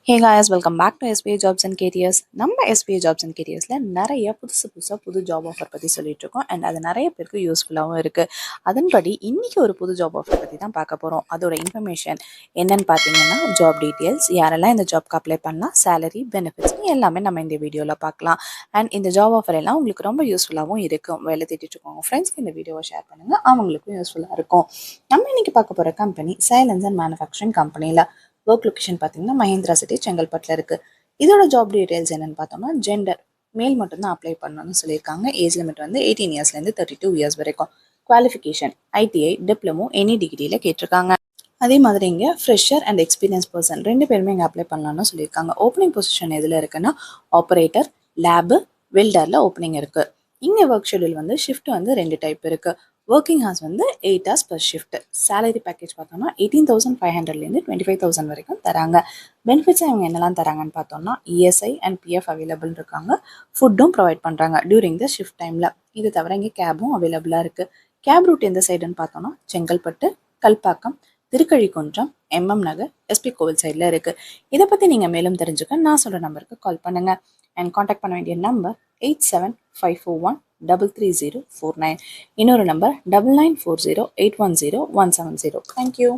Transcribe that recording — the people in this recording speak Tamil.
Hey guys, welcome back to SBA Jobs and Careers. நம்ம SBA Jobs and Careersல நிறைய புது ஜாப் ஆஃபர் பற்றி சொல்லிட்டு இருக்கோம் அண்ட் அது நிறைய பேருக்கு யூஸ்ஃபுல்லாகவும் இருக்குது. அதன்படி இன்னைக்கு ஒரு புது ஜாப் ஆஃபர் பற்றி தான் பார்க்க போகிறோம். அதோட இன்ஃபர்மேஷன் என்னன்னு பார்த்தீங்கன்னா ஜாப் டீட்டெயில்ஸ், யாரெல்லாம் இந்த ஜாப்க்கு அப்ளை பண்ணலாம், சேலரி, பெனிஃபிட்ஸ் எல்லாமே நம்ம இந்த வீடியோவில் பார்க்கலாம். அண்ட் இந்த ஜாப் ஆஃபர் எல்லாம் உங்களுக்கு ரொம்ப யூஸ்ஃபுல்லாகவும் இருக்கும். வேலை தேடிட்டு இருக்கோங்க ஃப்ரெண்ட்ஸ்க்கு இந்த வீடியோவை ஷேர் பண்ணுங்கள், அவங்களுக்கும் யூஸ்ஃபுல்லாக இருக்கும். நம்ம இன்னைக்கு பார்க்க போகிற கம்பெனி சைலன்ஸ் அண்ட் மேனுஃபேக்சரிங் கம்பெனியில் ஒர்க் லொகேஷன் பார்த்தீங்கன்னா மஹிந்திரா சிட்டி செங்கல்பட்டில் இருக்குது. இதோட ஜாப் டீடைல்ஸ் என்னென்னு பார்த்தோம்னா ஜெண்டர் மேல் மட்டும்தான் அப்ளை பண்ணணும்னு சொல்லியிருக்காங்க. ஏஜ் லிமிட் வந்து 18 இயர்ஸ்லேருந்து 32 இயர்ஸ் வரைக்கும். குவாலிஃபிகேஷன் ஐடிஐ, டிப்ளமோ, எனி டிகிரியில் கேட்டிருக்காங்க. அதே மாதிரி இங்கே ஃப்ரெஷர் அண்ட் எக்ஸ்பீரியன்ஸ் பர்சன் 2 பேருமே இங்கே அப்ளை பண்ணலாம்னு சொல்லியிருக்காங்க. ஓப்பனிங் பொசிஷன் எதில் இருக்குன்னா ஆப்ரேட்டர், லேபு, வெல்டரில் ஓப்பனிங் இருக்குது. இங்கே ஒர்க் ஷெடியூல் வந்து ஷிஃப்ட் வந்து 2 டைப் இருக்குது. ஒர்க்கிங் ஹார்ஸ் வந்து 8 hours per shift. Salary package பார்த்தோம்னா 18,500லேருந்து 25,000 வரைக்கும் தராங்க. பெனிஃபிட்ஸ் இவங்க என்னெல்லாம் தராங்கன்னு பார்த்தோம்னா இஎஸ்ஐ அண்ட் பிஎஃப் அவைலபிள் இருக்காங்க. ஃபுட்டும் ப்ரொவைட் பண்ணுறாங்க டியூரிங் த ஷிஃப்ட் டைமில். இது தவிர இங்கே கேபும் அவைலபிளாக இருக்குது. கேப் ரூட் எந்த சைடுன்னு பார்த்தோம்னா செங்கல்பட்டு, கல்பாக்கம், திருக்கழிக்குன்றம், எம்எம் நகர், எஸ்பி கோவில் சைடில் இருக்குது. இதை பற்றி நீங்கள் மேலும் தெரிஞ்சுக்க நான் சொல்கிற நம்பருக்கு கால் பண்ணுங்கள். அண்ட் காண்டாக்ட் பண்ண வேண்டிய நம்பர் 8754133049. இன்னொரு நம்பர் 9940810170. தேங்க்யூ.